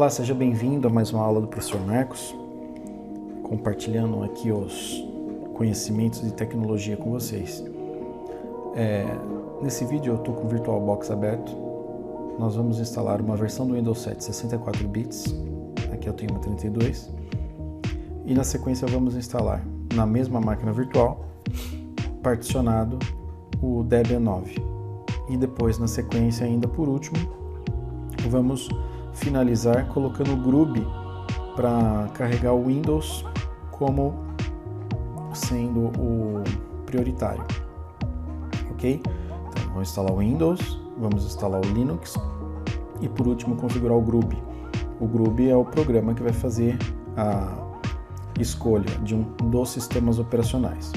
Olá, seja bem-vindo a mais uma aula do professor Marcos, compartilhando aqui os conhecimentos de tecnologia com vocês. Nesse vídeo eu estou com o VirtualBox aberto. Nós vamos instalar uma versão do Windows 7 64 bits, aqui eu tenho uma 32, e na sequência vamos instalar na mesma máquina virtual, particionado, o Debian 9. E depois, na sequência, ainda por último, vamos finalizar colocando o Grub para carregar o Windows como sendo o prioritário, ok? Então, vamos instalar o Windows, vamos instalar o Linux e por último configurar o Grub. O Grub é o programa que vai fazer a escolha de um dos sistemas operacionais,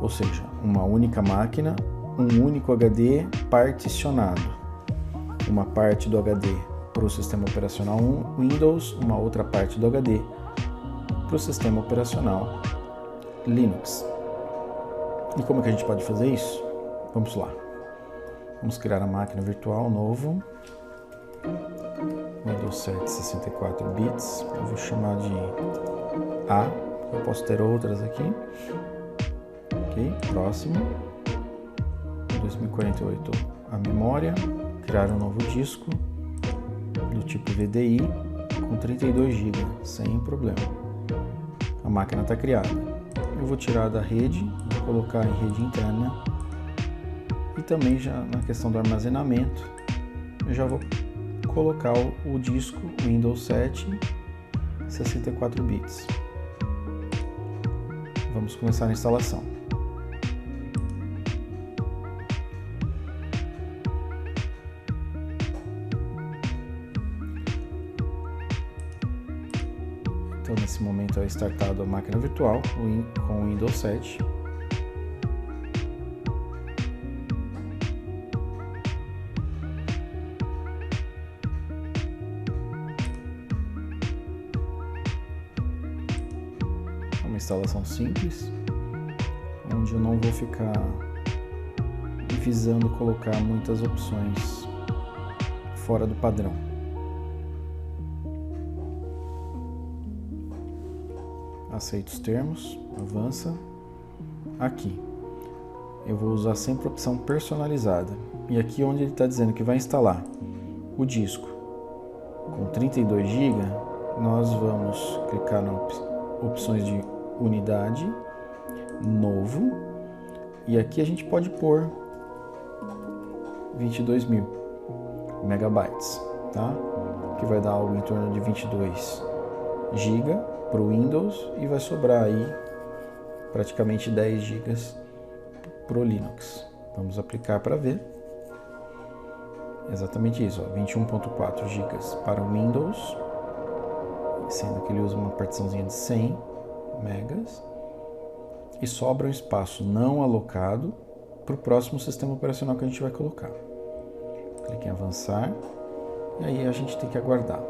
ou seja, uma única máquina, um único HD particionado, uma parte do HD para o sistema operacional Windows, uma outra parte do HD para o sistema operacional Linux. E como é que a gente pode fazer isso? Vamos lá. Vamos criar a máquina virtual novo, Windows 7 64 bits, eu vou chamar de A, eu posso ter outras aqui. Ok, próximo, 2048 a memória, criar um novo disco do tipo VDI com 32 GB, sem problema. A máquina está criada. Eu vou tirar da rede, vou colocar em rede interna e também já na questão do armazenamento, eu já vou colocar o disco Windows 7 64 bits. Vamos começar a instalação. Então, nesse momento é startado a máquina virtual com o Windows 7. É uma instalação simples, onde eu não vou ficar visando colocar muitas opções fora do padrão. Aceita os termos, avança. Aqui eu vou usar sempre a opção personalizada, e aqui onde ele está dizendo que vai instalar o disco com 32 GB, nós vamos clicar nas opções de unidade, novo, e aqui a gente pode pôr 22.000 megabytes, tá? Que vai dar algo em torno de 22 GB para o Windows e vai sobrar aí praticamente 10 GB para o Linux. Vamos aplicar para ver. Exatamente isso, 21.4 GB para o Windows, sendo que ele usa uma partiçãozinha de 100 megas, e sobra um espaço não alocado para o próximo sistema operacional que a gente vai colocar. Clique em avançar e aí a gente tem que aguardar.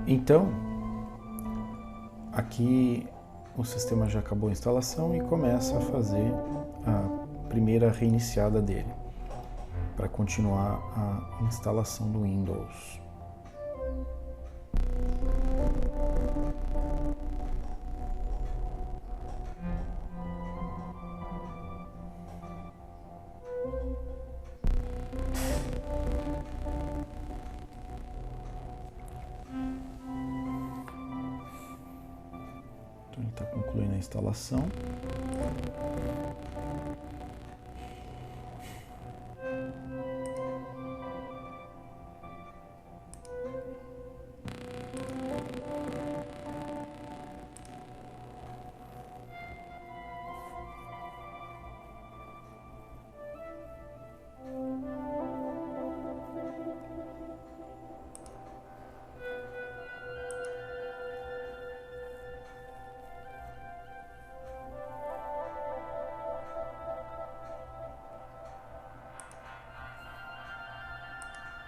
Então, aqui o sistema já acabou a instalação e começa a fazer a primeira reiniciada dele, para continuar a instalação do Windows. Então ele está concluindo a instalação.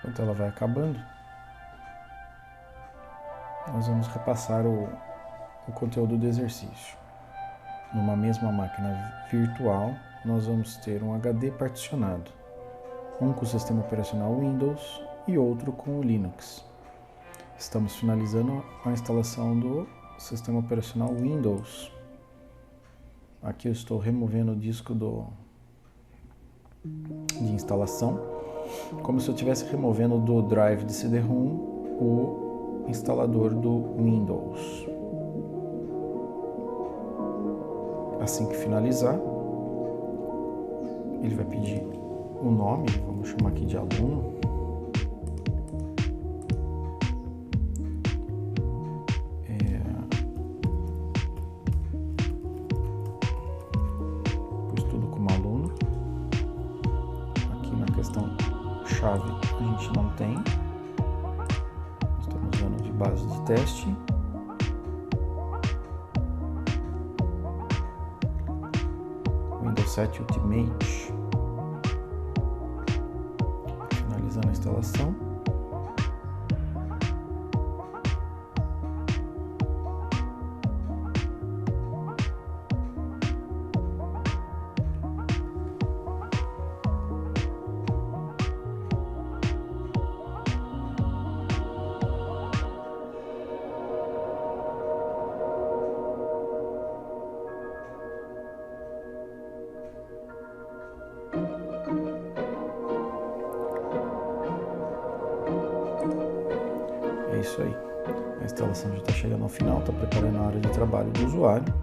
Enquanto ela vai acabando, nós vamos repassar o conteúdo do exercício. Numa mesma máquina virtual, nós vamos ter um HD particionado, um com o sistema operacional Windows e outro com o Linux. Estamos finalizando a instalação do sistema operacional Windows. Aqui eu estou removendo o disco de instalação, como se eu estivesse removendo do drive de CD-ROM o instalador do Windows. Assim que finalizar, ele vai pedir o nome, vamos chamar aqui de aluno. Pus tudo como aluno. Aqui na questão chave a gente não tem. Estamos usando de base de teste. Windows 7 Ultimate. Finalizando a instalação. É isso aí. A instalação já está chegando ao final, está preparando a área de trabalho do usuário.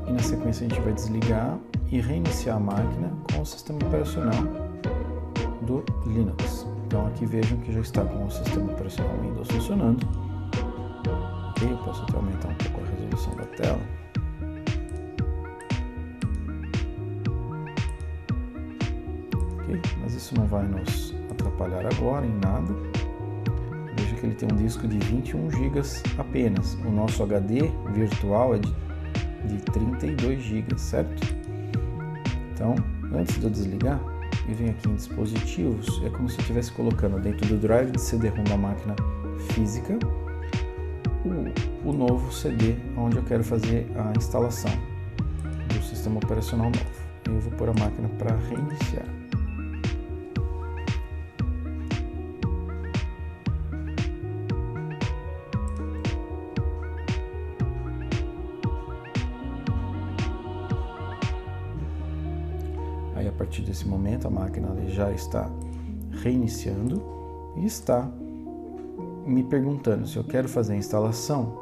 E na sequência a gente vai desligar e reiniciar a máquina com o sistema operacional do Linux. Então aqui vejam que já está com o sistema operacional Windows funcionando. Ok, eu posso até aumentar um pouco a resolução da tela. Ok, mas isso não vai nos atrapalhar agora em nada. Veja que ele tem um disco de 21 GB apenas. O nosso HD virtual é de 32 GB, certo? Então, antes de eu desligar, e venho aqui em dispositivos, é como se eu estivesse colocando dentro do drive de CD-ROM da máquina física o novo CD onde eu quero fazer a instalação do sistema operacional novo. Eu vou pôr a máquina para reiniciar. Aí, a partir desse momento, a máquina já está reiniciando e está me perguntando se eu quero fazer a instalação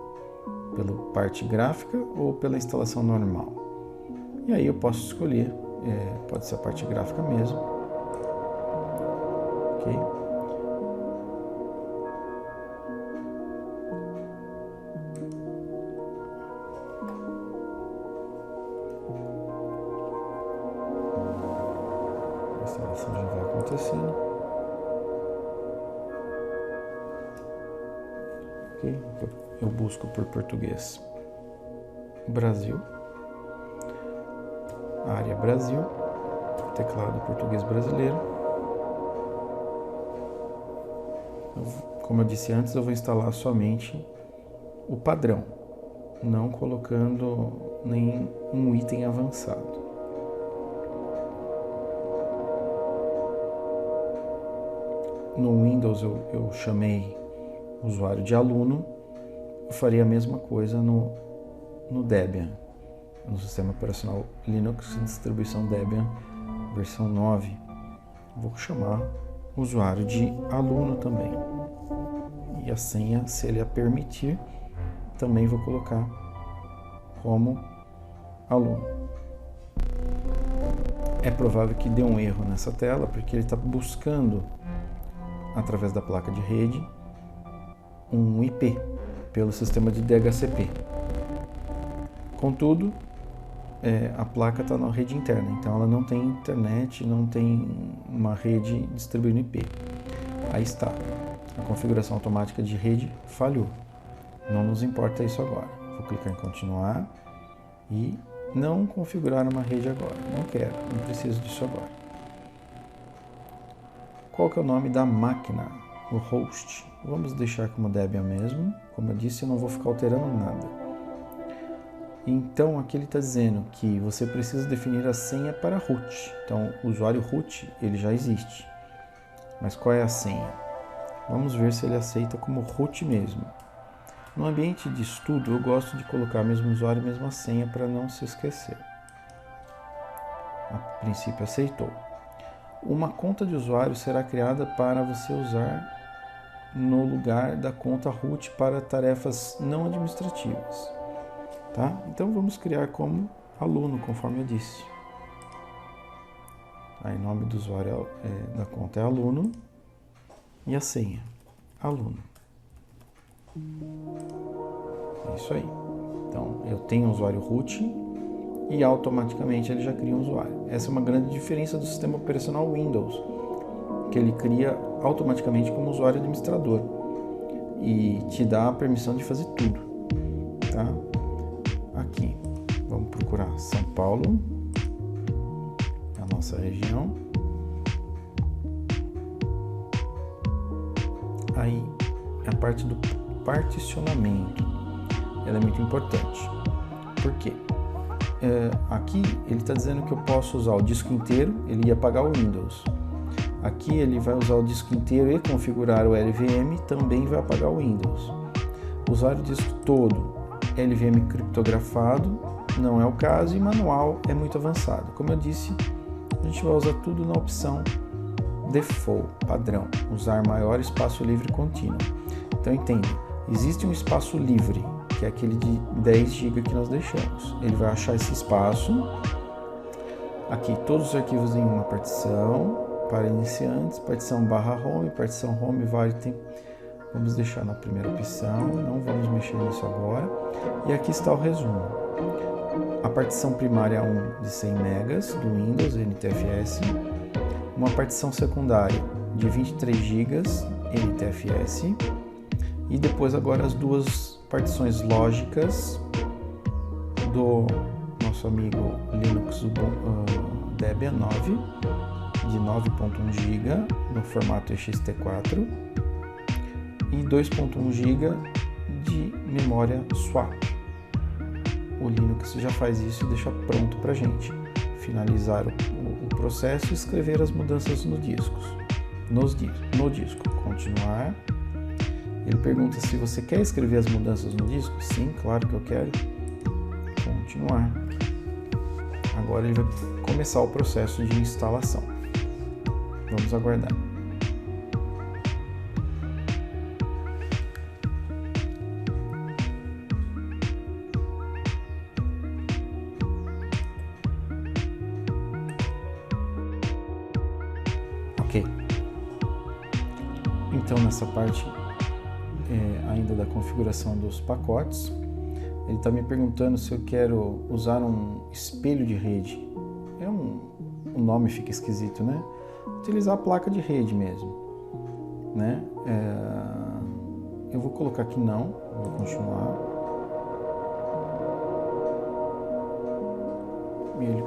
pela parte gráfica ou pela instalação normal. E aí eu posso escolher, pode ser a parte gráfica mesmo. Ok? A instalação já vai acontecendo. Ok? Eu busco por português Brasil, área Brasil, teclado português brasileiro. Como eu disse antes, eu vou instalar somente o padrão, não colocando nenhum item avançado. No Windows eu chamei usuário de aluno. Eu faria a mesma coisa no Debian, no sistema operacional Linux, distribuição Debian, versão 9. Vou chamar usuário de aluno também. E a senha, se ele a permitir, também vou colocar como aluno. É provável que dê um erro nessa tela, porque ele está buscando, através da placa de rede, um IP pelo sistema de DHCP. Contudo, a placa está na rede interna, então ela não tem internet, não tem uma rede distribuindo IP. Aí está, a configuração automática de rede falhou. Não nos importa isso agora. Vou clicar em continuar e não configurar uma rede agora. Não quero, não preciso disso agora. Qual que é o nome da máquina o host, vamos deixar como Debian mesmo. Como eu disse, eu não vou ficar alterando nada. Então, aqui ele está dizendo que você precisa definir a senha para root. Então, o usuário root, ele já existe. Mas qual é a senha? Vamos ver se ele aceita como root mesmo. No ambiente de estudo, eu gosto de colocar mesmo usuário e mesma senha para não se esquecer. A princípio, aceitou. Uma conta de usuário será criada para você usar no lugar da conta root para tarefas não administrativas. Tá? Então vamos criar como aluno, conforme eu disse. Aí, nome do usuário da conta é aluno e a senha, aluno. É isso aí. Então eu tenho um usuário root e automaticamente ele já cria um usuário. Essa é uma grande diferença do sistema operacional Windows, que ele cria automaticamente como usuário administrador e te dá a permissão de fazer tudo, tá? Aqui, vamos procurar São Paulo, a nossa região. Aí, a parte do particionamento, ela é muito importante. Por quê? Aqui ele está dizendo que eu posso usar o disco inteiro, ele ia apagar o Windows. Aqui ele vai usar o disco inteiro e configurar o LVM, também vai apagar o Windows. Usar o disco todo, LVM criptografado, não é o caso, e manual é muito avançado. Como eu disse, a gente vai usar tudo na opção Default, padrão, usar maior espaço livre contínuo. Então entenda, existe um espaço livre, que é aquele de 10 GB que nós deixamos. Ele vai achar esse espaço, aqui todos os arquivos em uma partição, para iniciantes, partição /home, partição home vale tempo. Vamos deixar na primeira opção, não vamos mexer nisso agora. E aqui está o resumo. A partição primária 1 de 100 MB do Windows NTFS, uma partição secundária de 23 GB NTFS e depois agora as duas partições lógicas do nosso amigo Linux Debian 9 de 9.1 GB no formato ext4 e 2.1 GB de memória swap. O Linux já faz isso e deixa pronto para a gente finalizar o processo e escrever as mudanças no disco. Continuar. Ele pergunta se você quer escrever as mudanças no disco. Sim, claro que eu quero. Continuar. Agora ele vai começar o processo de instalação. Vamos aguardar. Ok. Então, nessa parte ainda da configuração dos pacotes, ele está me perguntando se eu quero usar um espelho de rede. O nome fica esquisito, né? Utilizar a placa de rede mesmo, né? Eu vou colocar aqui não, vou continuar. E ele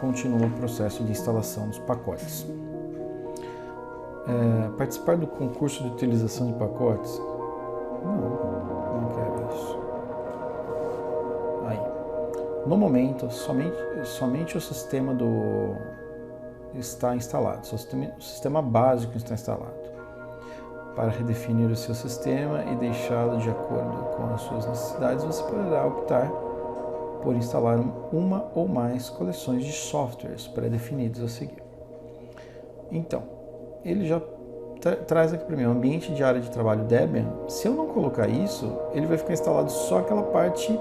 continua o processo de instalação dos pacotes. Participar do concurso de utilização de pacotes? Não quero isso. Aí. No momento, somente o sistema está instalado, o sistema básico está instalado. Para redefinir o seu sistema e deixá-lo de acordo com as suas necessidades, você poderá optar por instalar uma ou mais coleções de softwares pré-definidos a seguir. Então, ele já traz aqui para mim o ambiente de área de trabalho Debian. Se eu não colocar isso, ele vai ficar instalado só aquela parte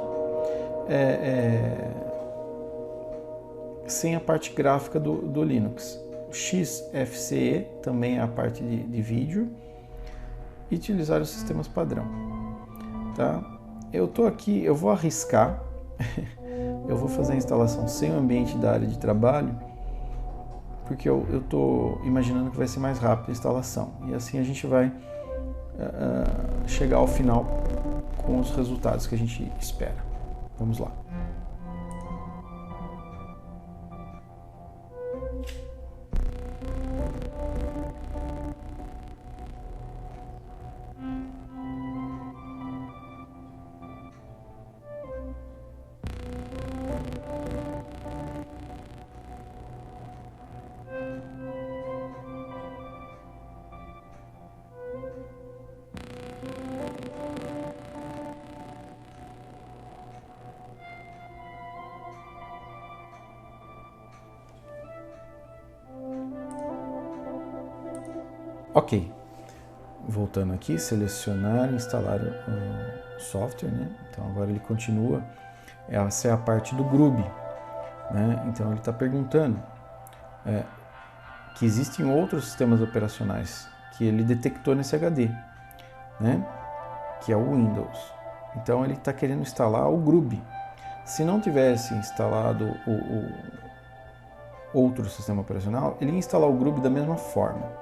sem a parte gráfica do Linux. O XFCE também é a parte de vídeo e utilizar os sistemas padrão. Tá? Eu estou aqui, eu vou arriscar, eu vou fazer a instalação sem o ambiente da área de trabalho, porque eu estou imaginando que vai ser mais rápido a instalação e assim a gente vai chegar ao final com os resultados que a gente espera. Vamos lá. Ok, voltando aqui, selecionar, instalar o software, né? Então agora ele continua, essa é a parte do Grub, né? Então ele está perguntando que existem outros sistemas operacionais que ele detectou nesse HD, né? Que é o Windows. Então ele está querendo instalar o Grub. Se não tivesse instalado o outro sistema operacional, ele ia instalar o Grub da mesma forma,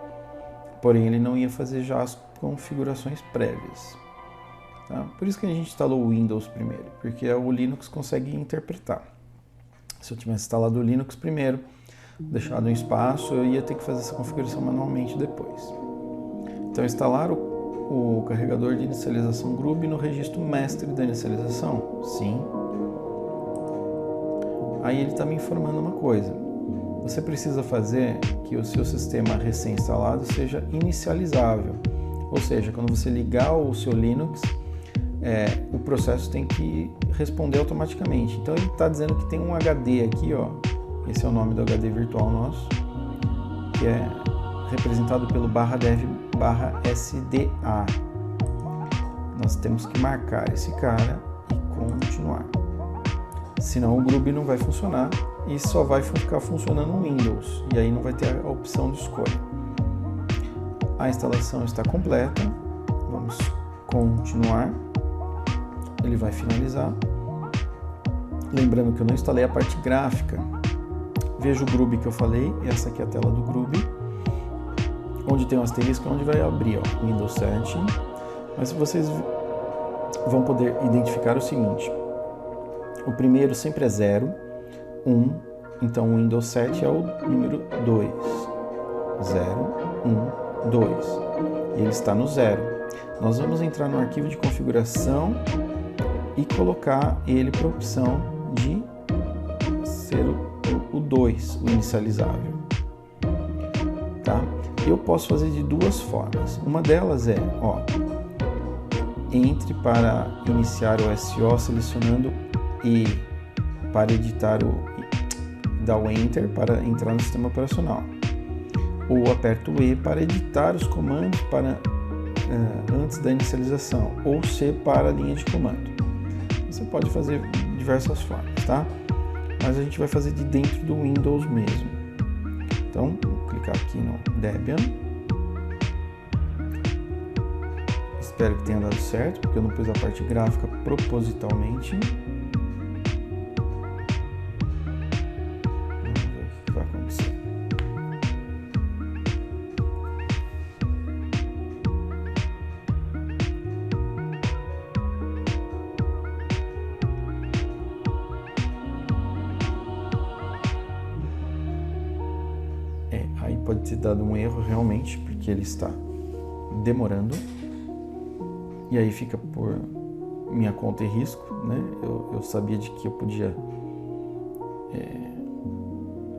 porém ele não ia fazer já as configurações prévias. Tá? Por isso que a gente instalou o Windows primeiro, porque o Linux consegue interpretar. Se eu tivesse instalado o Linux primeiro, deixado um espaço, eu ia ter que fazer essa configuração manualmente depois. Então, instalar o carregador de inicialização Grub no registro mestre da inicialização? Sim. Aí ele está me informando uma coisa. Você precisa fazer que o seu sistema recém-instalado seja inicializável. Ou seja, quando você ligar o seu Linux, o processo tem que responder automaticamente. Então ele está dizendo que tem um HD aqui, ó. Esse é o nome do HD virtual nosso, que é representado pelo /dev/sda. Nós temos que marcar esse cara e continuar. Senão o Grub não vai funcionar e só vai ficar funcionando no Windows. E aí não vai ter a opção de escolha. A instalação está completa. Vamos continuar. Ele vai finalizar. Lembrando que eu não instalei a parte gráfica. Veja o Grub que eu falei, essa aqui é a tela do Grub, onde tem um asterisco, onde vai abrir, ó, Windows 7. Mas vocês vão poder identificar o seguinte: o primeiro sempre é 0, 1, então o Windows 7 é o número 2, 0, 1, 2, e ele está no 0. Nós vamos entrar no arquivo de configuração e colocar ele para a opção de ser o 2, o inicializável. Tá? Eu posso fazer de duas formas. Uma delas é, ó, entre para iniciar o SO selecionando E para editar dá o Enter para entrar no sistema operacional. Ou aperto o E para editar os comandos antes da inicialização. Ou C para a linha de comando. Você pode fazer de diversas formas, tá? Mas a gente vai fazer de dentro do Windows mesmo. Então, vou clicar aqui no Debian. Espero que tenha dado certo, porque eu não pus a parte gráfica propositalmente. Vamos ver o que vai acontecer. Aí pode ter dado um erro realmente, porque ele está demorando. E aí fica por minha conta e risco, né? Eu sabia de que eu podia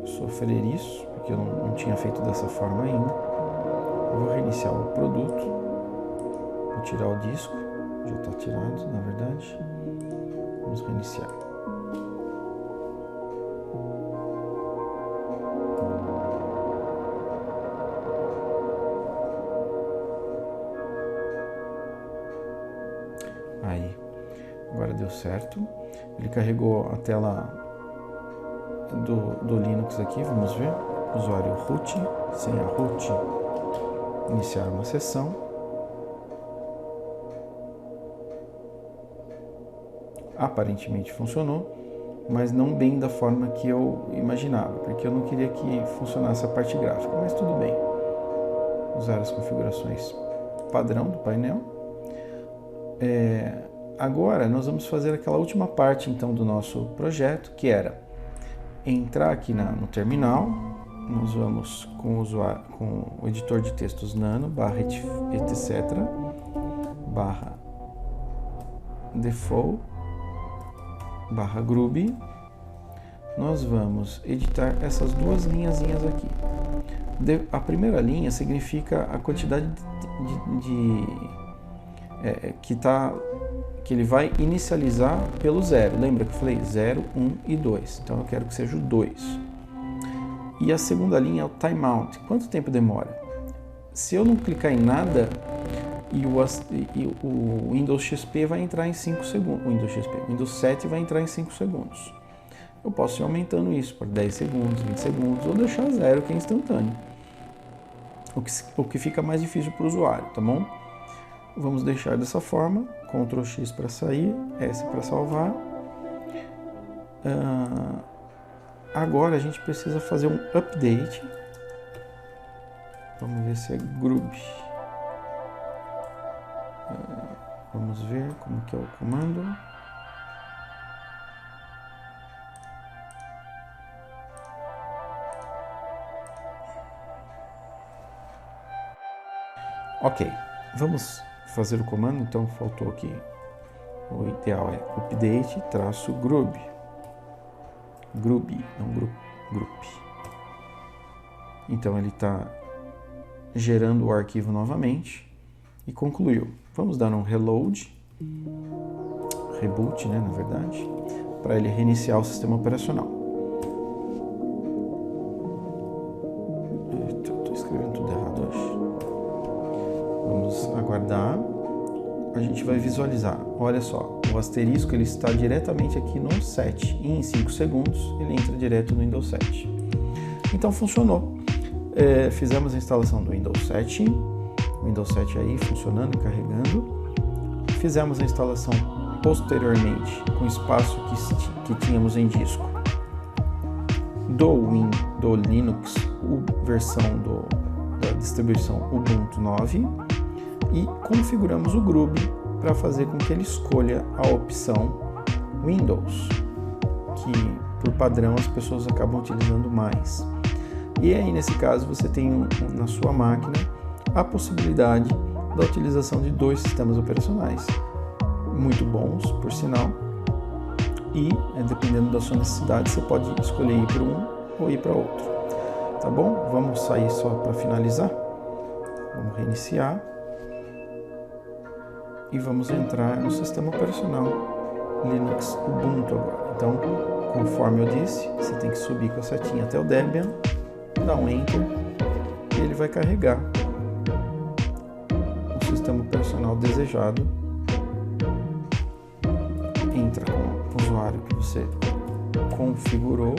sofrer isso, porque eu não tinha feito dessa forma ainda. Eu vou reiniciar o produto, vou tirar o disco, já está tirado, na verdade. Vamos reiniciar. Aí, agora deu certo. Ele carregou a tela do Linux aqui, vamos ver. Usuário root, senha root, iniciar uma sessão. Aparentemente funcionou, mas não bem da forma que eu imaginava, porque eu não queria que funcionasse a parte gráfica, mas tudo bem. Usar as configurações padrão do painel. Agora nós vamos fazer aquela última parte então do nosso projeto, que era entrar aqui no terminal. Nós vamos com o editor de textos nano /etc /default /grub. Nós vamos editar essas duas linhazinhas aqui. A primeira linha significa a quantidade que ele vai inicializar pelo 0. Lembra que eu falei 0, 1 e 2. Então eu quero que seja o 2. E a segunda linha é o timeout. Quanto tempo demora? se eu não clicar em nada, o Windows XP vai entrar em 5 segundos. O Windows 7 vai entrar em 5 segundos. Eu posso ir aumentando isso por 10 segundos, 20 segundos, ou deixar 0, que é instantâneo. O que fica mais difícil para o usuário, tá bom? Vamos deixar dessa forma. Ctrl X para sair, S para salvar. Agora a gente precisa fazer um update. Vamos ver se é Grub. Vamos ver como que é o comando. Ok, vamos fazer o comando. Então faltou aqui. O ideal é update -grub. Grub, não group. Então ele está gerando o arquivo novamente e concluiu. Vamos dar um reload, reboot, né, na verdade, para ele reiniciar o sistema operacional. Estou escrevendo tudo errado hoje. Vamos aguardar. A gente vai visualizar. Olha só, o asterisco ele está diretamente aqui no 7 e em 5 segundos ele entra direto no Windows 7. Então funcionou. Fizemos a instalação do Windows 7, o Windows 7 aí funcionando e carregando. Fizemos a instalação posteriormente com o espaço que tínhamos em disco do Linux, versão da distribuição Ubuntu 9, e configuramos o Grub para fazer com que ele escolha a opção Windows, que por padrão as pessoas acabam utilizando mais. E aí, nesse caso, você tem na sua máquina a possibilidade da utilização de 2 sistemas operacionais, muito bons, por sinal, e dependendo da sua necessidade, você pode escolher ir para um ou ir para outro. Tá bom? Vamos sair só para finalizar. Vamos reiniciar. E vamos entrar no sistema operacional Linux Ubuntu agora. Então, conforme eu disse, você tem que subir com a setinha até o Debian, dar um Enter e ele vai carregar o sistema operacional desejado. Entra com o usuário que você configurou.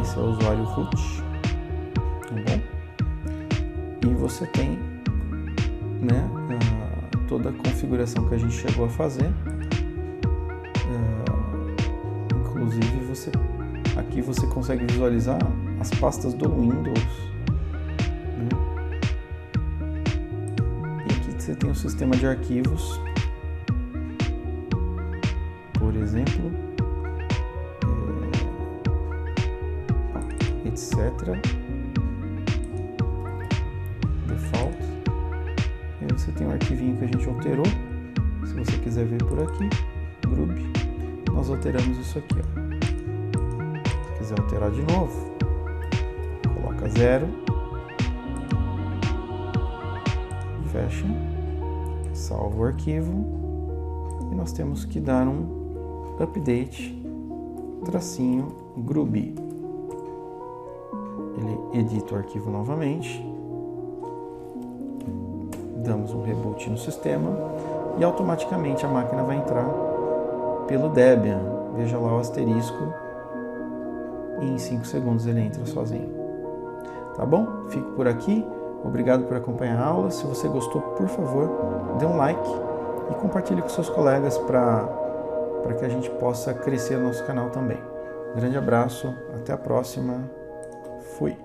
Esse é o usuário root, tá bom? E você tem, né, toda a configuração que a gente chegou a fazer. Inclusive aqui você consegue visualizar as pastas do Windows, né? E aqui você tem o sistema de arquivos, por exemplo, etc. Default. E aí você tem um arquivinho que a gente alterou. Se você quiser ver por aqui, Grub, nós alteramos isso aqui, ó. Se quiser alterar de novo, coloca 0, fecha, salva o arquivo e nós temos que dar um update -grub. Ele edita o arquivo novamente, damos um reboot no sistema e automaticamente a máquina vai entrar pelo Debian. Veja lá o asterisco e em 5 segundos ele entra sozinho. Tá bom? Fico por aqui. Obrigado por acompanhar a aula. Se você gostou, por favor, dê um like e compartilhe com seus colegas para que a gente possa crescer o nosso canal também. Um grande abraço, até a próxima. Fui!